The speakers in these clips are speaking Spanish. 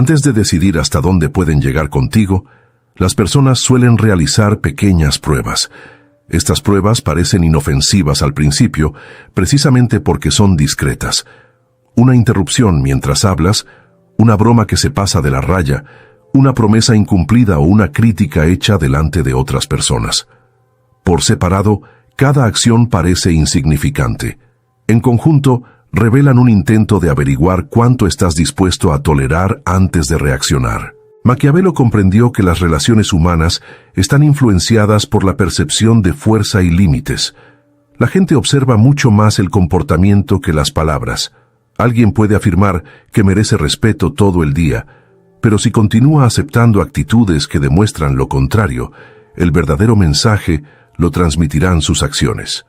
Antes de decidir hasta dónde pueden llegar contigo, las personas suelen realizar pequeñas pruebas. Estas pruebas parecen inofensivas al principio, precisamente porque son discretas. Una interrupción mientras hablas, una broma que se pasa de la raya, una promesa incumplida o una crítica hecha delante de otras personas. Por separado, cada acción parece insignificante. En conjunto, revelan un intento de averiguar cuánto estás dispuesto a tolerar antes de reaccionar. Maquiavelo comprendió que las relaciones humanas están influenciadas por la percepción de fuerza y límites. La gente observa mucho más el comportamiento que las palabras. Alguien puede afirmar que merece respeto todo el día, pero si continúa aceptando actitudes que demuestran lo contrario, el verdadero mensaje lo transmitirán sus acciones.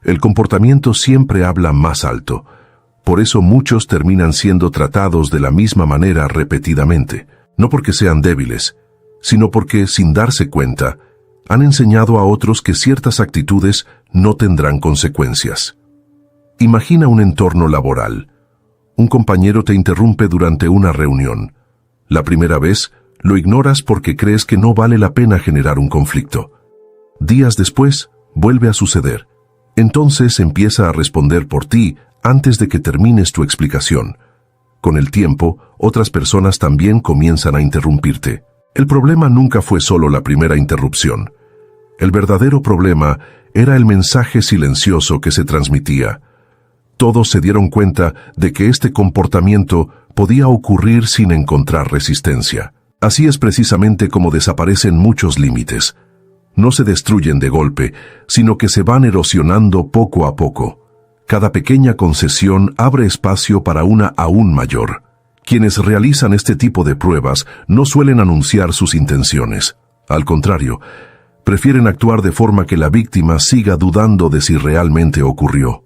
El comportamiento siempre habla más alto. Por eso muchos terminan siendo tratados de la misma manera repetidamente, no porque sean débiles, sino porque, sin darse cuenta, han enseñado a otros que ciertas actitudes no tendrán consecuencias. Imagina un entorno laboral. Un compañero te interrumpe durante una reunión. La primera vez, lo ignoras porque crees que no vale la pena generar un conflicto. Días después, vuelve a suceder. Entonces empieza a responder por ti antes de que termines tu explicación. Con el tiempo, otras personas también comienzan a interrumpirte. El problema nunca fue solo la primera interrupción. El verdadero problema era el mensaje silencioso que se transmitía. Todos se dieron cuenta de que este comportamiento podía ocurrir sin encontrar resistencia. Así es precisamente como desaparecen muchos límites. No se destruyen de golpe, sino que se van erosionando poco a poco. Cada pequeña concesión abre espacio para una aún mayor. Quienes realizan este tipo de pruebas no suelen anunciar sus intenciones. Al contrario, prefieren actuar de forma que la víctima siga dudando de si realmente ocurrió.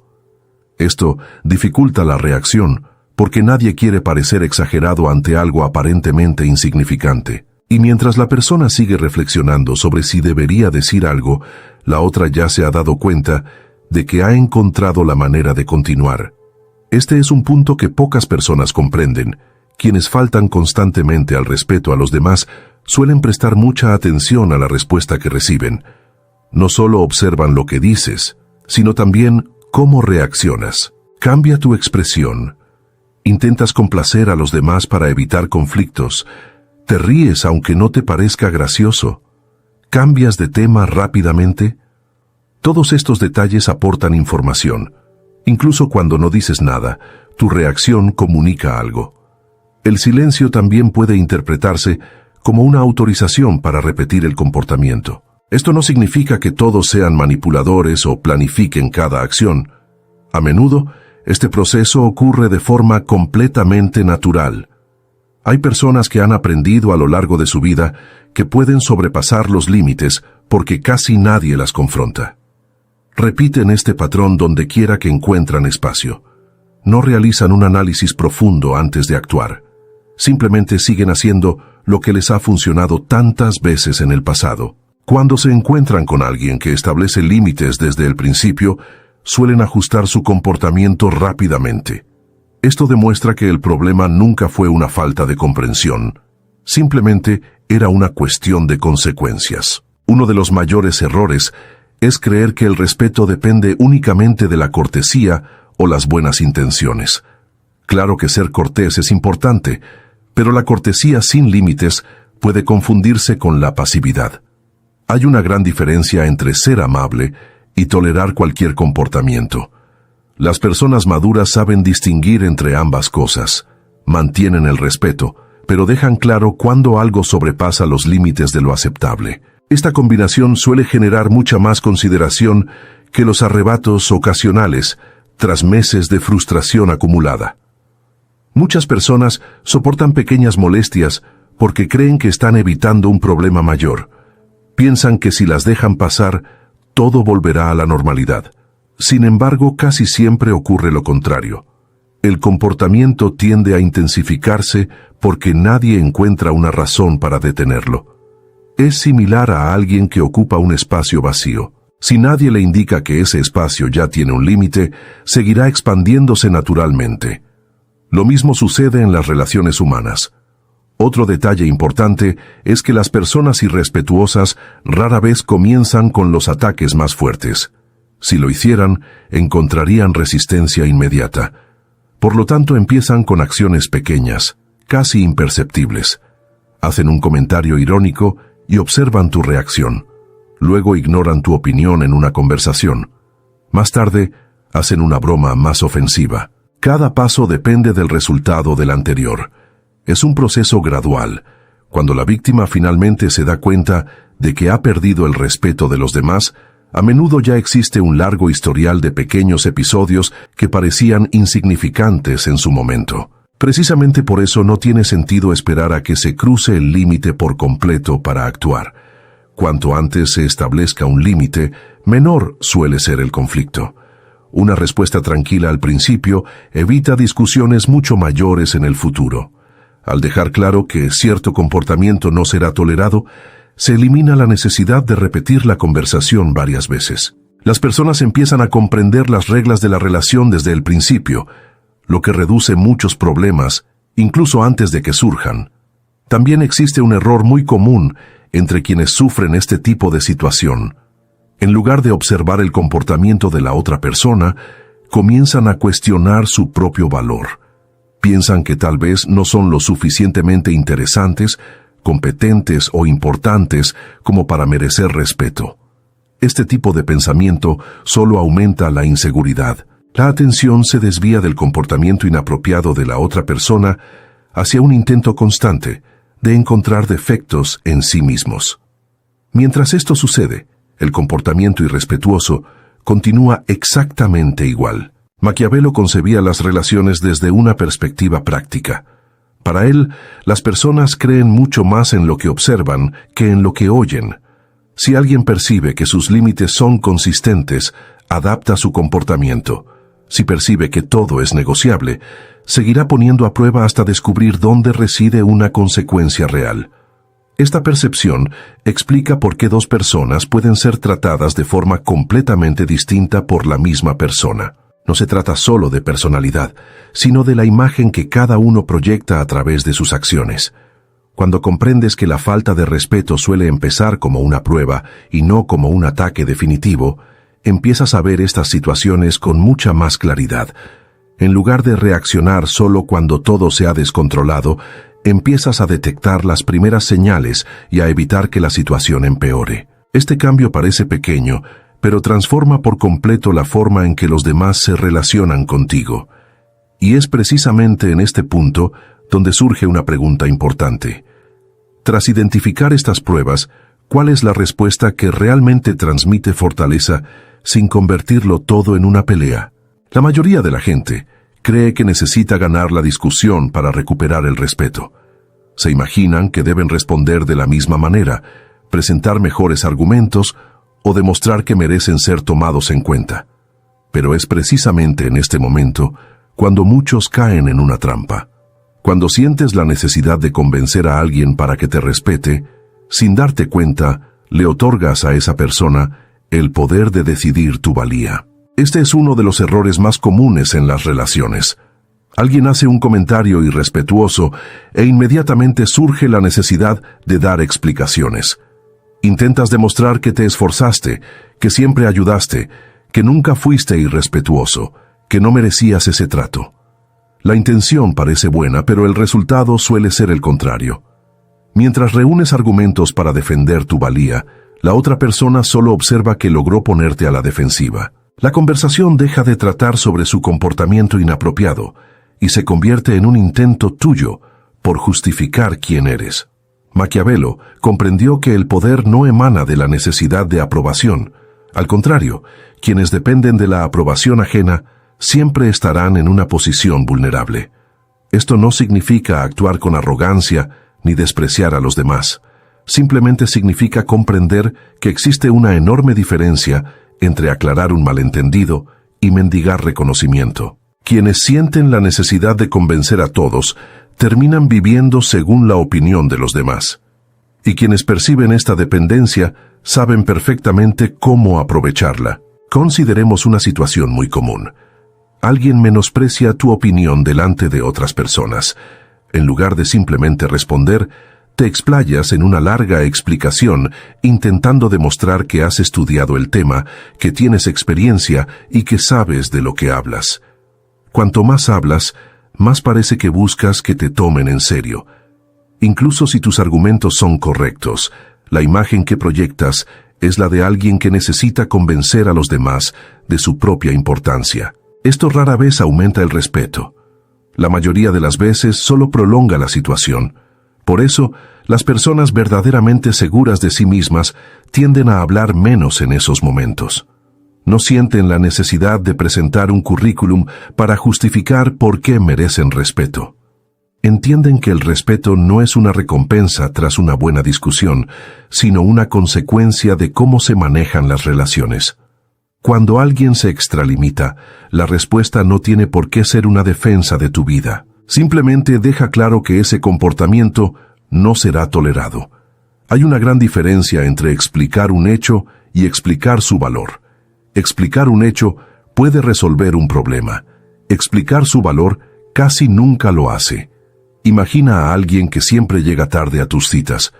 Esto dificulta la reacción, porque nadie quiere parecer exagerado ante algo aparentemente insignificante. Y mientras la persona sigue reflexionando sobre si debería decir algo, la otra ya se ha dado cuenta de que ha encontrado la manera de continuar. Este es un punto que pocas personas comprenden. Quienes faltan constantemente al respeto a los demás suelen prestar mucha atención a la respuesta que reciben. No solo observan lo que dices, sino también cómo reaccionas. Cambia tu expresión. Intentas complacer a los demás para evitar conflictos. Te ríes aunque no te parezca gracioso. ¿Cambias de tema rápidamente? Todos estos detalles aportan información. Incluso cuando no dices nada, tu reacción comunica algo. El silencio también puede interpretarse como una autorización para repetir el comportamiento. Esto no significa que todos sean manipuladores o planifiquen cada acción. A menudo, este proceso ocurre de forma completamente natural. Hay personas que han aprendido a lo largo de su vida que pueden sobrepasar los límites porque casi nadie las confronta. Repiten este patrón donde quiera que encuentran espacio. No realizan un análisis profundo antes de actuar. Simplemente siguen haciendo lo que les ha funcionado tantas veces en el pasado. Cuando se encuentran con alguien que establece límites desde el principio, suelen ajustar su comportamiento rápidamente. Esto demuestra que el problema nunca fue una falta de comprensión. Simplemente era una cuestión de consecuencias. Uno de los mayores errores es creer que el respeto depende únicamente de la cortesía o las buenas intenciones. Claro que ser cortés es importante, pero la cortesía sin límites puede confundirse con la pasividad. Hay una gran diferencia entre ser amable y tolerar cualquier comportamiento. Las personas maduras saben distinguir entre ambas cosas. Mantienen el respeto, pero dejan claro cuando algo sobrepasa los límites de lo aceptable. Esta combinación suele generar mucha más consideración que los arrebatos ocasionales tras meses de frustración acumulada. Muchas personas soportan pequeñas molestias porque creen que están evitando un problema mayor. Piensan que si las dejan pasar, todo volverá a la normalidad. Sin embargo, casi siempre ocurre lo contrario. El comportamiento tiende a intensificarse porque nadie encuentra una razón para detenerlo. Es similar a alguien que ocupa un espacio vacío. Si nadie le indica que ese espacio ya tiene un límite, seguirá expandiéndose naturalmente. Lo mismo sucede en las relaciones humanas. Otro detalle importante es que las personas irrespetuosas rara vez comienzan con los ataques más fuertes. Si lo hicieran, encontrarían resistencia inmediata. Por lo tanto, empiezan con acciones pequeñas, casi imperceptibles. Hacen un comentario irónico y observan tu reacción. Luego ignoran tu opinión en una conversación. Más tarde, hacen una broma más ofensiva. Cada paso depende del resultado del anterior. Es un proceso gradual. Cuando la víctima finalmente se da cuenta de que ha perdido el respeto de los demás, a menudo ya existe un largo historial de pequeños episodios que parecían insignificantes en su momento. Precisamente por eso no tiene sentido esperar a que se cruce el límite por completo para actuar. Cuanto antes se establezca un límite, menor suele ser el conflicto. Una respuesta tranquila al principio evita discusiones mucho mayores en el futuro. Al dejar claro que cierto comportamiento no será tolerado, se elimina la necesidad de repetir la conversación varias veces. Las personas empiezan a comprender las reglas de la relación desde el principio, lo que reduce muchos problemas, incluso antes de que surjan. También existe un error muy común entre quienes sufren este tipo de situación. En lugar de observar el comportamiento de la otra persona, comienzan a cuestionar su propio valor. Piensan que tal vez no son lo suficientemente interesantes, competentes o importantes como para merecer respeto. Este tipo de pensamiento solo aumenta la inseguridad. La atención se desvía del comportamiento inapropiado de la otra persona hacia un intento constante de encontrar defectos en sí mismos. Mientras esto sucede, el comportamiento irrespetuoso continúa exactamente igual. Maquiavelo concebía las relaciones desde una perspectiva práctica. Para él, las personas creen mucho más en lo que observan que en lo que oyen. Si alguien percibe que sus límites son consistentes, adapta su comportamiento. Si percibe que todo es negociable, seguirá poniendo a prueba hasta descubrir dónde reside una consecuencia real. Esta percepción explica por qué dos personas pueden ser tratadas de forma completamente distinta por la misma persona. No se trata solo de personalidad, sino de la imagen que cada uno proyecta a través de sus acciones. Cuando comprendes que la falta de respeto suele empezar como una prueba y no como un ataque definitivo, empiezas a ver estas situaciones con mucha más claridad. En lugar de reaccionar solo cuando todo se ha descontrolado, empiezas a detectar las primeras señales y a evitar que la situación empeore. Este cambio parece pequeño, pero transforma por completo la forma en que los demás se relacionan contigo. Y es precisamente en este punto donde surge una pregunta importante. Tras identificar estas pruebas, ¿cuál es la respuesta que realmente transmite fortaleza sin convertirlo todo en una pelea? La mayoría de la gente cree que necesita ganar la discusión para recuperar el respeto. Se imaginan que deben responder de la misma manera, presentar mejores argumentos o demostrar que merecen ser tomados en cuenta. Pero es precisamente en este momento cuando muchos caen en una trampa. Cuando sientes la necesidad de convencer a alguien para que te respete, sin darte cuenta, le otorgas a esa persona el poder de decidir tu valía. Este es uno de los errores más comunes en las relaciones. Alguien hace un comentario irrespetuoso e inmediatamente surge la necesidad de dar explicaciones. Intentas demostrar que te esforzaste, que siempre ayudaste, que nunca fuiste irrespetuoso, que no merecías ese trato. La intención parece buena, pero el resultado suele ser el contrario. Mientras reúnes argumentos para defender tu valía, la otra persona solo observa que logró ponerte a la defensiva. La conversación deja de tratar sobre su comportamiento inapropiado y se convierte en un intento tuyo por justificar quién eres. Maquiavelo comprendió que el poder no emana de la necesidad de aprobación. Al contrario, quienes dependen de la aprobación ajena siempre estarán en una posición vulnerable. Esto no significa actuar con arrogancia ni despreciar a los demás. Simplemente significa comprender que existe una enorme diferencia entre aclarar un malentendido y mendigar reconocimiento. Quienes sienten la necesidad de convencer a todos terminan viviendo según la opinión de los demás. Y quienes perciben esta dependencia saben perfectamente cómo aprovecharla. Consideremos una situación muy común. Alguien menosprecia tu opinión delante de otras personas. En lugar de simplemente responder, te explayas en una larga explicación intentando demostrar que has estudiado el tema, que tienes experiencia y que sabes de lo que hablas. Cuanto más hablas, más parece que buscas que te tomen en serio. Incluso si tus argumentos son correctos, la imagen que proyectas es la de alguien que necesita convencer a los demás de su propia importancia. Esto rara vez aumenta el respeto. La mayoría de las veces solo prolonga la situación. Por eso, las personas verdaderamente seguras de sí mismas tienden a hablar menos en esos momentos. No sienten la necesidad de presentar un currículum para justificar por qué merecen respeto. Entienden que el respeto no es una recompensa tras una buena discusión, sino una consecuencia de cómo se manejan las relaciones. Cuando alguien se extralimita, la respuesta no tiene por qué ser una defensa de tu vida. Simplemente deja claro que ese comportamiento no será tolerado. Hay una gran diferencia entre explicar un hecho y explicar su valor. Explicar un hecho puede resolver un problema. Explicar su valor casi nunca lo hace. Imagina a alguien que siempre llega tarde a tus citas.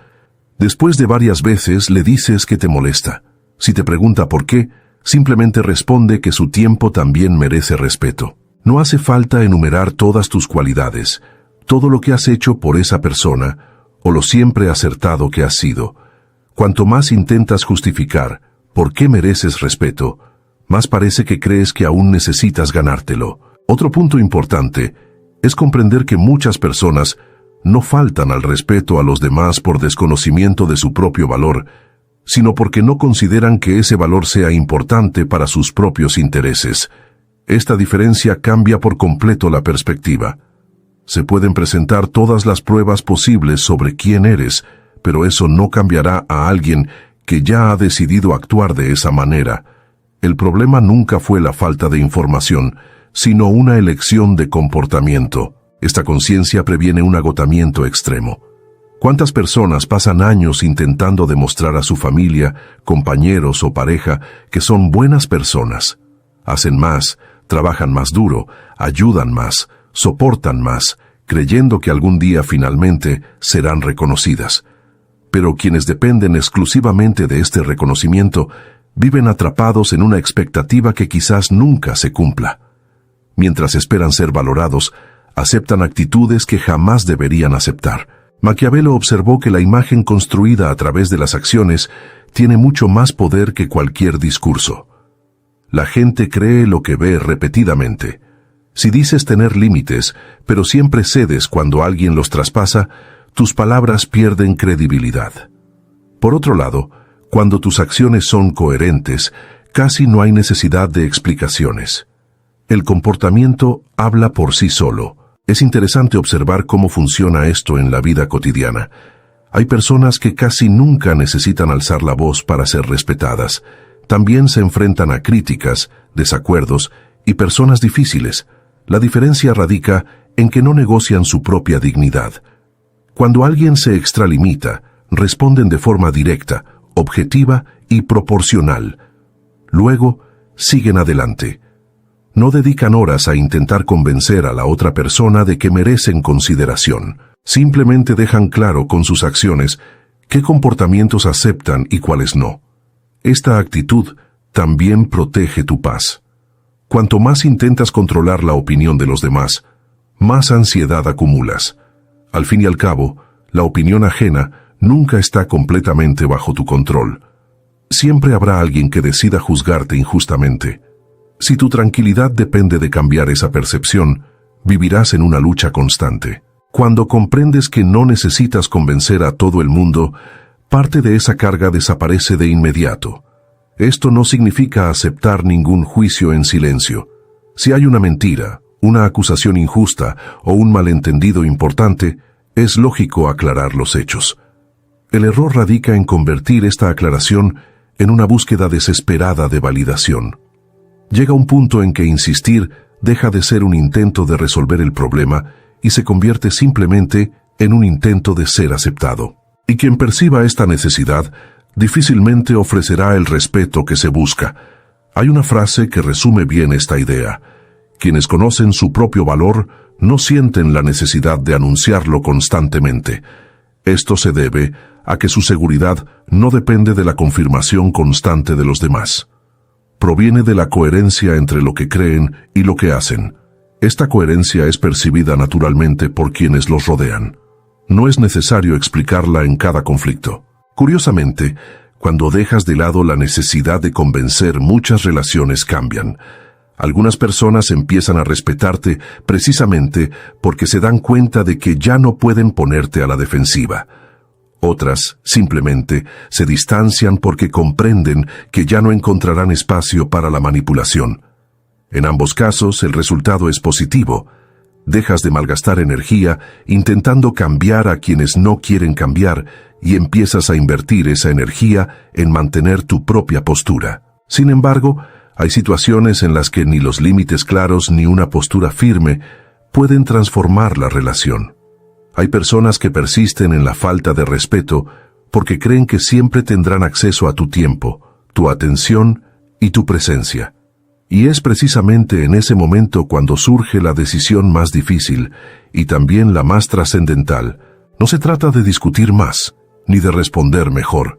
Después de varias veces le dices que te molesta. Si te pregunta por qué, simplemente responde que su tiempo también merece respeto. No hace falta enumerar todas tus cualidades, todo lo que has hecho por esa persona, o lo siempre acertado que has sido. Cuanto más intentas justificar por qué mereces respeto, más parece que crees que aún necesitas ganártelo. Otro punto importante es comprender que muchas personas no faltan al respeto a los demás por desconocimiento de su propio valor, sino porque no consideran que ese valor sea importante para sus propios intereses. Esta diferencia cambia por completo la perspectiva. Se pueden presentar todas las pruebas posibles sobre quién eres, pero eso no cambiará a alguien que ya ha decidido actuar de esa manera. El problema nunca fue la falta de información, sino una elección de comportamiento. Esta conciencia previene un agotamiento extremo. ¿Cuántas personas pasan años intentando demostrar a su familia, compañeros o pareja que son buenas personas? Hacen más, trabajan más duro, ayudan más, soportan más, creyendo que algún día finalmente serán reconocidas. Pero quienes dependen exclusivamente de este reconocimiento viven atrapados en una expectativa que quizás nunca se cumpla. Mientras esperan ser valorados, aceptan actitudes que jamás deberían aceptar. Maquiavelo observó que la imagen construida a través de las acciones tiene mucho más poder que cualquier discurso. La gente cree lo que ve repetidamente. Si dices tener límites, pero siempre cedes cuando alguien los traspasa, tus palabras pierden credibilidad. Por otro lado, cuando tus acciones son coherentes, casi no hay necesidad de explicaciones. El comportamiento habla por sí solo. Es interesante observar cómo funciona esto en la vida cotidiana. Hay personas que casi nunca necesitan alzar la voz para ser respetadas. También se enfrentan a críticas, desacuerdos y personas difíciles. La diferencia radica en que no negocian su propia dignidad. Cuando alguien se extralimita, responden de forma directa, objetiva y proporcional. Luego, siguen adelante. No dedican horas a intentar convencer a la otra persona de que merecen consideración. Simplemente dejan claro con sus acciones qué comportamientos aceptan y cuáles no. Esta actitud también protege tu paz. Cuanto más intentas controlar la opinión de los demás, más ansiedad acumulas. Al fin y al cabo, la opinión ajena nunca está completamente bajo tu control. Siempre habrá alguien que decida juzgarte injustamente. Si tu tranquilidad depende de cambiar esa percepción, vivirás en una lucha constante. Cuando comprendes que no necesitas convencer a todo el mundo, parte de esa carga desaparece de inmediato. Esto no significa aceptar ningún juicio en silencio. Si hay una mentira, una acusación injusta o un malentendido importante, es lógico aclarar los hechos. El error radica en convertir esta aclaración en una búsqueda desesperada de validación. Llega un punto en que insistir deja de ser un intento de resolver el problema y se convierte simplemente en un intento de ser aceptado. Y quien perciba esta necesidad difícilmente ofrecerá el respeto que se busca. Hay una frase que resume bien esta idea. Quienes conocen su propio valor no sienten la necesidad de anunciarlo constantemente. Esto se debe a que su seguridad no depende de la confirmación constante de los demás. Proviene de la coherencia entre lo que creen y lo que hacen. Esta coherencia es percibida naturalmente por quienes los rodean. No es necesario explicarla en cada conflicto. Curiosamente, cuando dejas de lado la necesidad de convencer, muchas relaciones cambian. Algunas personas empiezan a respetarte precisamente porque se dan cuenta de que ya no pueden ponerte a la defensiva. Otras, simplemente, se distancian porque comprenden que ya no encontrarán espacio para la manipulación. En ambos casos, el resultado es positivo. Dejas de malgastar energía intentando cambiar a quienes no quieren cambiar y empiezas a invertir esa energía en mantener tu propia postura. Sin embargo, hay situaciones en las que ni los límites claros ni una postura firme pueden transformar la relación. Hay personas que persisten en la falta de respeto porque creen que siempre tendrán acceso a tu tiempo, tu atención y tu presencia. Y es precisamente en ese momento cuando surge la decisión más difícil y también la más trascendental. No se trata de discutir más, ni de responder mejor.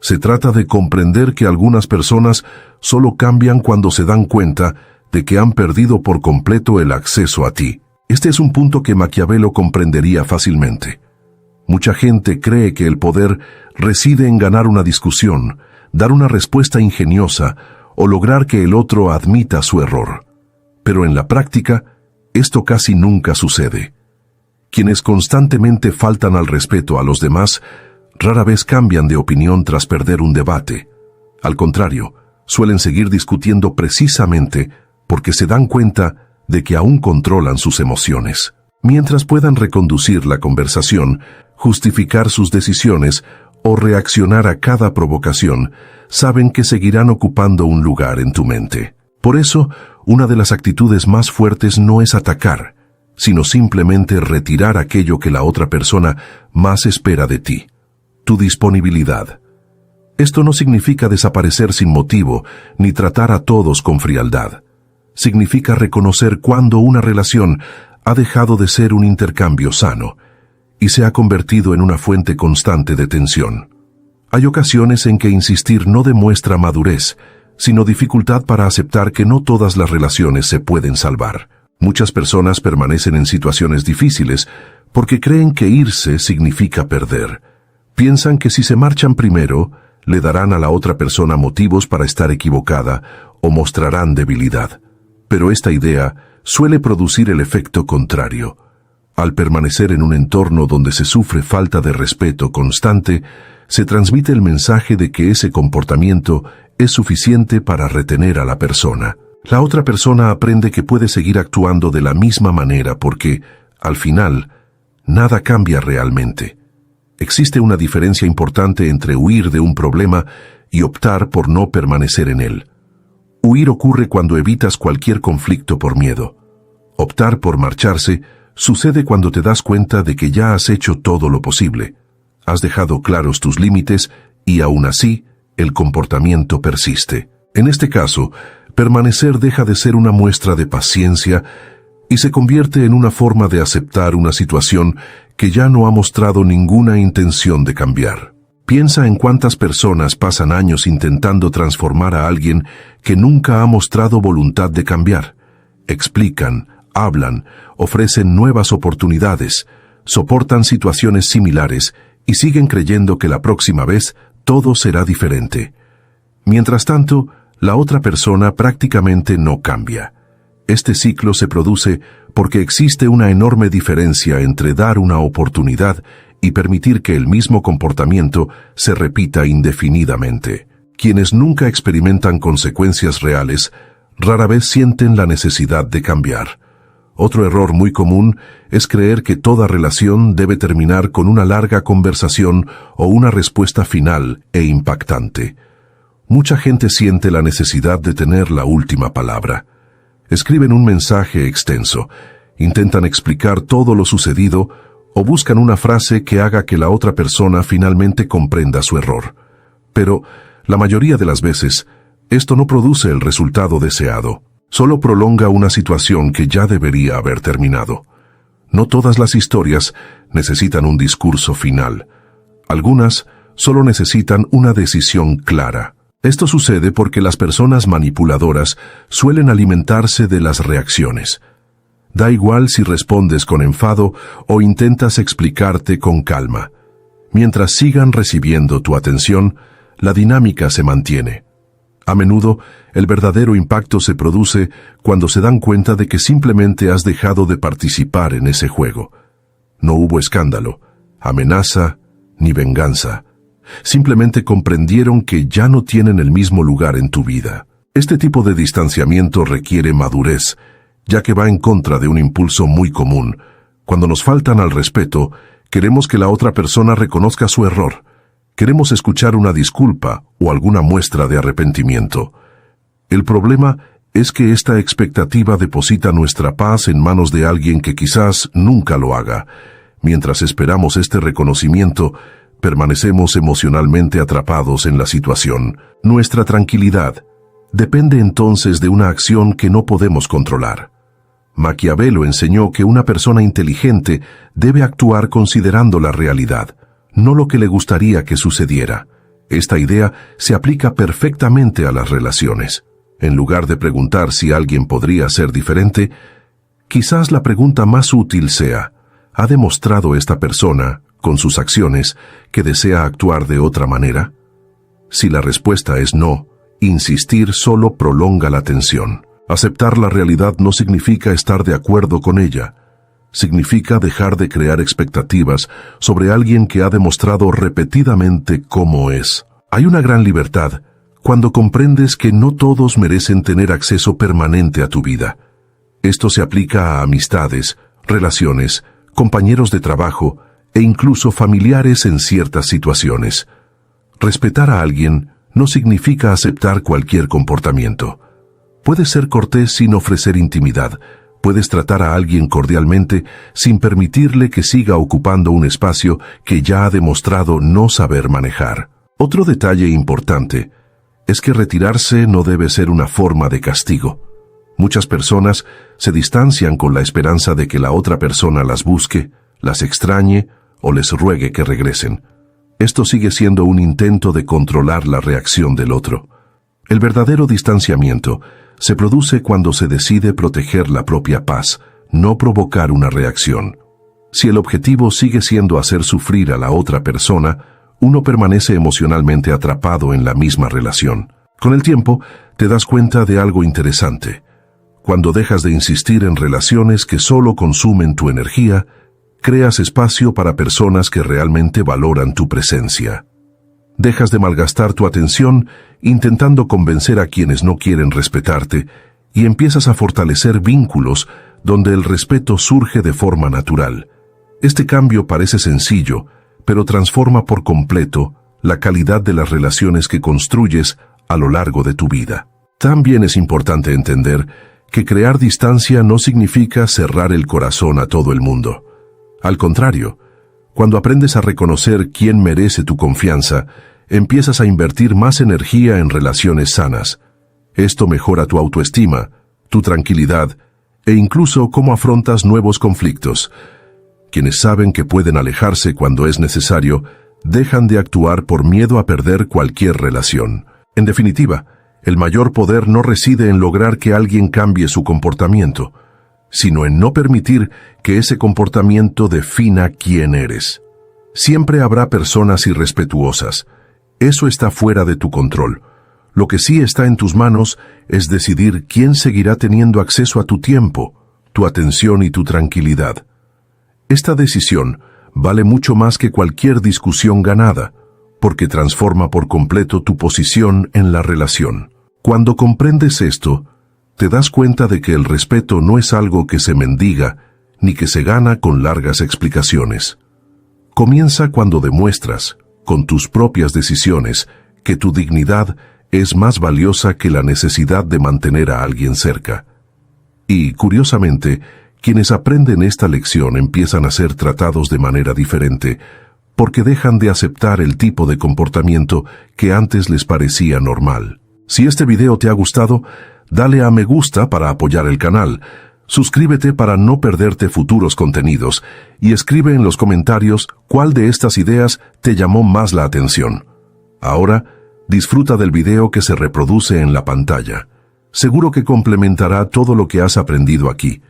Se trata de comprender que algunas personas solo cambian cuando se dan cuenta de que han perdido por completo el acceso a ti. Este es un punto que Maquiavelo comprendería fácilmente. Mucha gente cree que el poder reside en ganar una discusión, dar una respuesta ingeniosa o lograr que el otro admita su error. Pero en la práctica, esto casi nunca sucede. Quienes constantemente faltan al respeto a los demás rara vez cambian de opinión tras perder un debate. Al contrario, suelen seguir discutiendo precisamente porque se dan cuenta de que aún controlan sus emociones. Mientras puedan reconducir la conversación, justificar sus decisiones o reaccionar a cada provocación, saben que seguirán ocupando un lugar en tu mente. Por eso, una de las actitudes más fuertes no es atacar, sino simplemente retirar aquello que la otra persona más espera de ti: tu disponibilidad. Esto no significa desaparecer sin motivo, ni tratar a todos con frialdad. Significa reconocer cuando una relación ha dejado de ser un intercambio sano y se ha convertido en una fuente constante de tensión. Hay ocasiones en que insistir no demuestra madurez, sino dificultad para aceptar que no todas las relaciones se pueden salvar. Muchas personas permanecen en situaciones difíciles porque creen que irse significa perder. Piensan que si se marchan primero, le darán a la otra persona motivos para estar equivocada o mostrarán debilidad. Pero esta idea suele producir el efecto contrario. Al permanecer en un entorno donde se sufre falta de respeto constante, se transmite el mensaje de que ese comportamiento es suficiente para retener a la persona. La otra persona aprende que puede seguir actuando de la misma manera porque, al final, nada cambia realmente. Existe una diferencia importante entre huir de un problema y optar por no permanecer en él. Huir ocurre cuando evitas cualquier conflicto por miedo. Optar por marcharse sucede cuando te das cuenta de que ya has hecho todo lo posible. Has dejado claros tus límites y aún así, el comportamiento persiste. En este caso, permanecer deja de ser una muestra de paciencia y se convierte en una forma de aceptar una situación que ya no ha mostrado ninguna intención de cambiar. Piensa en cuántas personas pasan años intentando transformar a alguien que nunca ha mostrado voluntad de cambiar. Explican, hablan, ofrecen nuevas oportunidades, soportan situaciones similares y siguen creyendo que la próxima vez todo será diferente. Mientras tanto, la otra persona prácticamente no cambia. Este ciclo se produce porque existe una enorme diferencia entre dar una oportunidad y permitir que el mismo comportamiento se repita indefinidamente. Quienes nunca experimentan consecuencias reales, rara vez sienten la necesidad de cambiar. Otro error muy común es creer que toda relación debe terminar con una larga conversación o una respuesta final e impactante. Mucha gente siente la necesidad de tener la última palabra. Escriben un mensaje extenso, intentan explicar todo lo sucedido o buscan una frase que haga que la otra persona finalmente comprenda su error. Pero, la mayoría de las veces, esto no produce el resultado deseado. Solo prolonga una situación que ya debería haber terminado. No todas las historias necesitan un discurso final. Algunas solo necesitan una decisión clara. Esto sucede porque las personas manipuladoras suelen alimentarse de las reacciones. Da igual si respondes con enfado o intentas explicarte con calma. Mientras sigan recibiendo tu atención, la dinámica se mantiene. A menudo, el verdadero impacto se produce cuando se dan cuenta de que simplemente has dejado de participar en ese juego. No hubo escándalo, amenaza, ni venganza. Simplemente comprendieron que ya no tienen el mismo lugar en tu vida. Este tipo de distanciamiento requiere madurez, ya que va en contra de un impulso muy común. Cuando nos faltan al respeto, queremos que la otra persona reconozca su error. Queremos escuchar una disculpa o alguna muestra de arrepentimiento. El problema es que esta expectativa deposita nuestra paz en manos de alguien que quizás nunca lo haga. Mientras esperamos este reconocimiento, permanecemos emocionalmente atrapados en la situación. Nuestra tranquilidad depende entonces de una acción que no podemos controlar. Maquiavelo enseñó que una persona inteligente debe actuar considerando la realidad, no lo que le gustaría que sucediera. Esta idea se aplica perfectamente a las relaciones. En lugar de preguntar si alguien podría ser diferente, quizás la pregunta más útil sea: ¿ha demostrado esta persona, con sus acciones, que desea actuar de otra manera? Si la respuesta es no, insistir solo prolonga la tensión. Aceptar la realidad no significa estar de acuerdo con ella. Significa dejar de crear expectativas sobre alguien que ha demostrado repetidamente cómo es. Hay una gran libertad cuando comprendes que no todos merecen tener acceso permanente a tu vida. Esto se aplica a amistades, relaciones, compañeros de trabajo e incluso familiares en ciertas situaciones. Respetar a alguien no significa aceptar cualquier comportamiento. Puedes ser cortés sin ofrecer intimidad. Puedes tratar a alguien cordialmente sin permitirle que siga ocupando un espacio que ya ha demostrado no saber manejar. Otro detalle importante es que retirarse no debe ser una forma de castigo. Muchas personas se distancian con la esperanza de que la otra persona las busque, las extrañe o les ruegue que regresen. Esto sigue siendo un intento de controlar la reacción del otro. El verdadero distanciamiento se produce cuando se decide proteger la propia paz, no provocar una reacción. Si el objetivo sigue siendo hacer sufrir a la otra persona, uno permanece emocionalmente atrapado en la misma relación. Con el tiempo, te das cuenta de algo interesante. Cuando dejas de insistir en relaciones que solo consumen tu energía, creas espacio para personas que realmente valoran tu presencia. Dejas de malgastar tu atención intentando convencer a quienes no quieren respetarte y empiezas a fortalecer vínculos donde el respeto surge de forma natural. Este cambio parece sencillo, pero transforma por completo la calidad de las relaciones que construyes a lo largo de tu vida. También es importante entender que crear distancia no significa cerrar el corazón a todo el mundo. Al contrario, cuando aprendes a reconocer quién merece tu confianza, empiezas a invertir más energía en relaciones sanas. Esto mejora tu autoestima, tu tranquilidad e incluso cómo afrontas nuevos conflictos. Quienes saben que pueden alejarse cuando es necesario, dejan de actuar por miedo a perder cualquier relación. En definitiva, el mayor poder no reside en lograr que alguien cambie su comportamiento, sino en no permitir que ese comportamiento defina quién eres. Siempre habrá personas irrespetuosas. Eso está fuera de tu control. Lo que sí está en tus manos es decidir quién seguirá teniendo acceso a tu tiempo, tu atención y tu tranquilidad. Esta decisión vale mucho más que cualquier discusión ganada, porque transforma por completo tu posición en la relación. Cuando comprendes esto, te das cuenta de que el respeto no es algo que se mendiga, ni que se gana con largas explicaciones. Comienza cuando demuestras, con tus propias decisiones, que tu dignidad es más valiosa que la necesidad de mantener a alguien cerca. Y, curiosamente, quienes aprenden esta lección empiezan a ser tratados de manera diferente, porque dejan de aceptar el tipo de comportamiento que antes les parecía normal. Si este video te ha gustado, dale a me gusta para apoyar el canal. Suscríbete para no perderte futuros contenidos y escribe en los comentarios cuál de estas ideas te llamó más la atención. Ahora, disfruta del video que se reproduce en la pantalla. Seguro que complementará todo lo que has aprendido aquí.